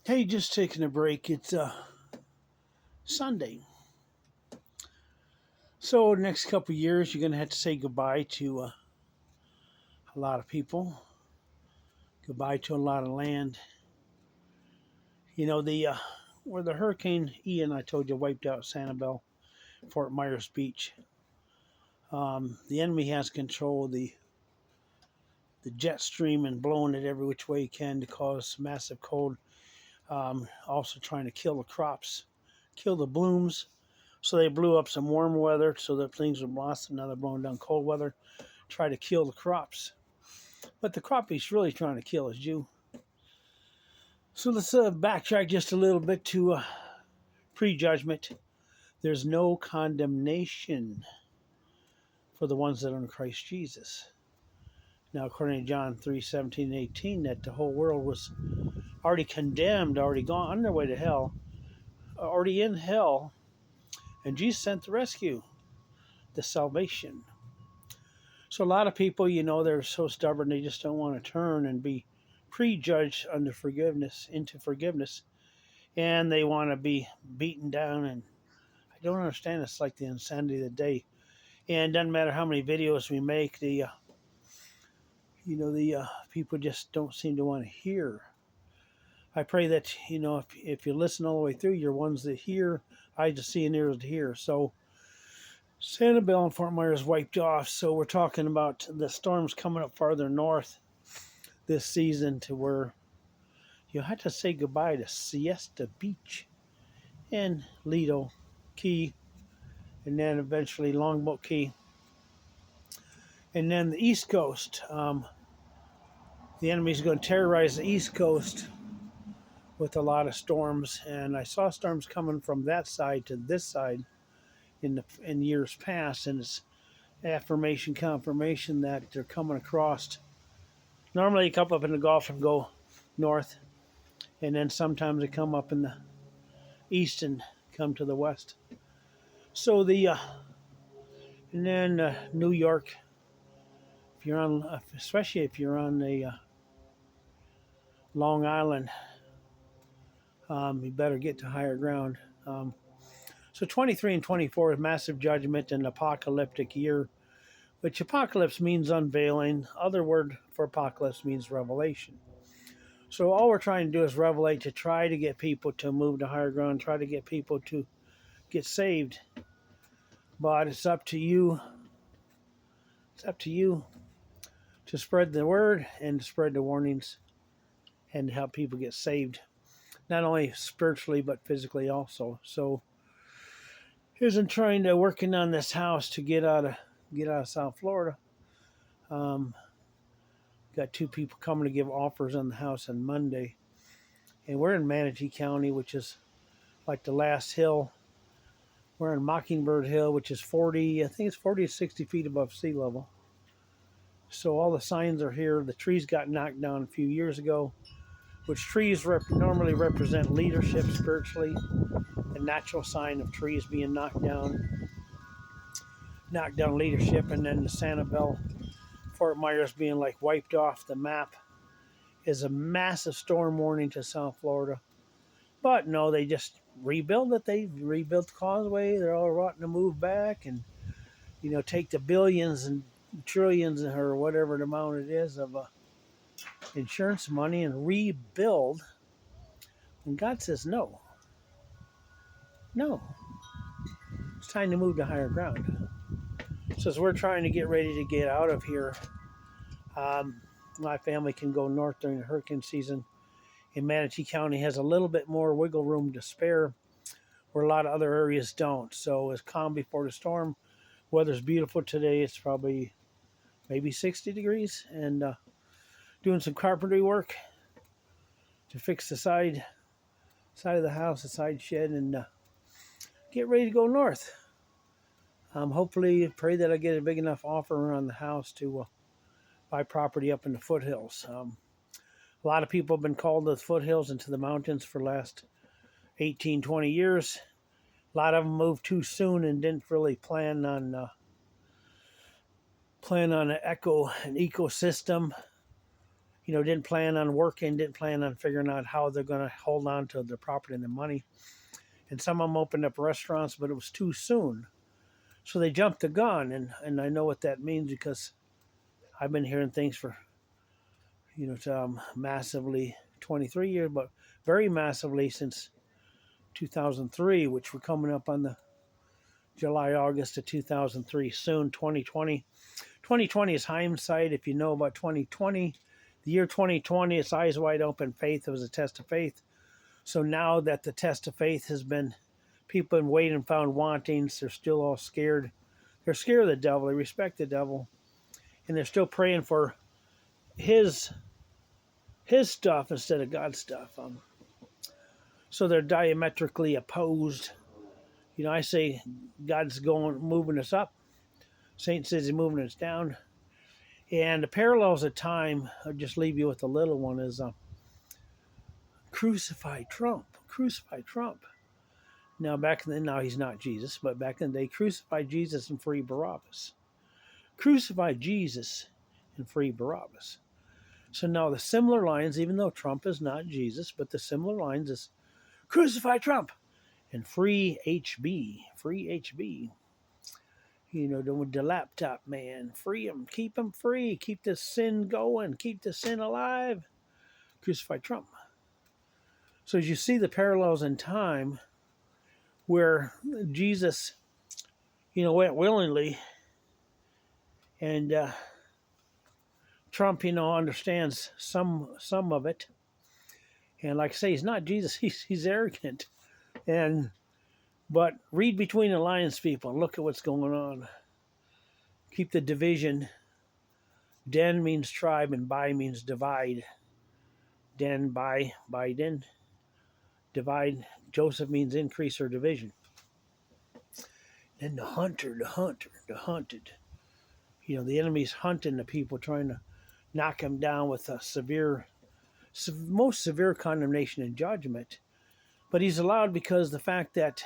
Hey, just taking a break. It's Sunday. So, the next couple of years, you're going to have to say goodbye to a lot of people, goodbye to a lot of land. You know, where the Hurricane Ian, I told you, wiped out Sanibel, Fort Myers Beach. The enemy has control of the jet stream and blowing it every which way he can to cause massive cold. Also trying to kill the crops, kill the blooms. So they blew up some warm weather so that things were lost. And now they're blowing down cold weather, try to kill the crops. But the crop he's really trying to kill is you. So let's backtrack just a little bit to prejudgment. There's no condemnation for the ones that are in Christ Jesus. Now, according to John 3:17 and 18, that the whole world was already condemned, already gone on their way to hell, already in hell, and Jesus sent the rescue, the salvation. So a lot of people, they're so stubborn they just don't want to turn and be prejudged into forgiveness, and they want to be beaten down. And I don't understand. It's like the insanity of the day. And it doesn't matter how many videos we make, the people just don't seem to want to hear. I pray that if you listen all the way through, you're ones that hear, eyes to see and ears to hear. So Sanibel and Fort Myers wiped off. So we're talking about the storms coming up farther north this season to where you had to say goodbye to Siesta Beach and Lido Key, and then eventually Longboat Key. And then the East Coast. The enemy's going to terrorize the East Coast with a lot of storms, and I saw storms coming from that side to this side in years past, and it's confirmation that they're coming across. Normally, they come up in the Gulf and go north, and then sometimes they come up in the east and come to the west. So and then New York. If you're on, especially if you're on the Long Island, you better get to higher ground. So 23 and 24 is massive judgment and apocalyptic year, which apocalypse means unveiling. Other word for apocalypse means revelation. So all we're trying to do is revelate to try to get people to move to higher ground, try to get people to get saved. But it's up to you. It's up to you to spread the word and to spread the warnings and to help people get saved, not only spiritually but physically also. So here's I'm working on this house to get out of South Florida. Got two people coming to give offers on the house on Monday, and we're in Manatee County, which is like the last hill. We're in Mockingbird Hill, which is 40 to 60 feet above sea level. So all the signs are here. The trees got knocked down a few years ago, which trees normally represent leadership spiritually, a natural sign of trees being knocked down leadership. And then the Sanibel, Fort Myers being like wiped off the map is a massive storm warning to South Florida. But no, they just rebuild it. They rebuilt the causeway. They're all wanting to move back and, take the billions and trillions or whatever the amount it is of insurance money and rebuild. And God says, no. No. It's time to move to higher ground. So as we're trying to get ready to get out of here, my family can go north during the hurricane season. And Manatee County has a little bit more wiggle room to spare where a lot of other areas don't. So it's calm before the storm. Weather's beautiful today. It's probably maybe 60 degrees, and doing some carpentry work to fix the side of the house, the side shed, and get ready to go north. Hopefully, pray that I get a big enough offer on the house to buy property up in the foothills. A lot of people have been called to the foothills and to the mountains for the last 18, 20 years. A lot of them moved too soon and didn't really plan on an ecosystem didn't plan on working, didn't plan on figuring out how they're going to hold on to the property and the money. And some of them opened up restaurants, but it was too soon. So they jumped the gun, and I know what that means because I've been hearing things for, massively 23 years, but very massively since 2003, which we're coming up on the July, August of 2003, soon 2020. 2020 is hindsight. If you know about 2020, the year 2020, it's eyes wide open faith. It was a test of faith. So now that the test of faith has been, people have been waiting and found wantings, they're still all scared. They're scared of the devil. They respect the devil. And they're still praying for his stuff instead of God's stuff. So they're diametrically opposed. I say God's moving us up. Saint says he's moving us down. And the parallels of time, I'll just leave you with a little one, is crucify Trump. Crucify Trump. Now, now he's not Jesus, but back in the day, crucify Jesus and free Barabbas. Crucify Jesus and free Barabbas. So now the similar lines, even though Trump is not Jesus, but the similar lines is crucify Trump and free HB. Free HB. The laptop man. Free him. Keep him free. Keep the sin going. Keep the sin alive. Crucify Trump. So as you see the parallels in time where Jesus, went willingly, and Trump, understands some of it. And like I say, he's not Jesus. He's arrogant. But read between the lines, people, and look at what's going on. Keep the division. Den means tribe, and Bai means divide. Den, Bai, Biden. Divide. Joseph means increase or division. And the hunted. The enemy's hunting the people, trying to knock them down with a most severe condemnation and judgment. But he's allowed because the fact that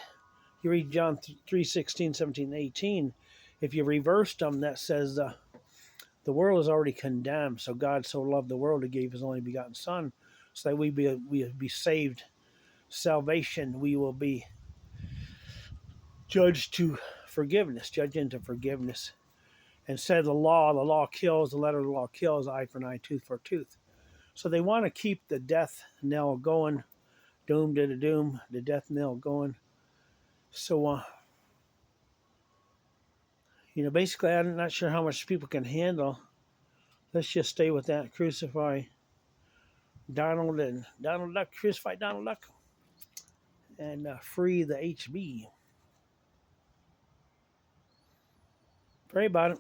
you read John 3:16, 17, 18, if you reversed them, that says the world is already condemned. So God so loved the world, he gave his only begotten Son, so that we be saved. Salvation, we will be judged to forgiveness, judged into forgiveness. And said the law kills, the letter of the law kills, eye for an eye, tooth for a tooth. So they want to keep the death knell going, doom to the doom, the death knell going. So, basically, I'm not sure how much people can handle. Let's just stay with that. Crucify Donald Duck, crucify Donald Duck, and free the HB. Pray about it.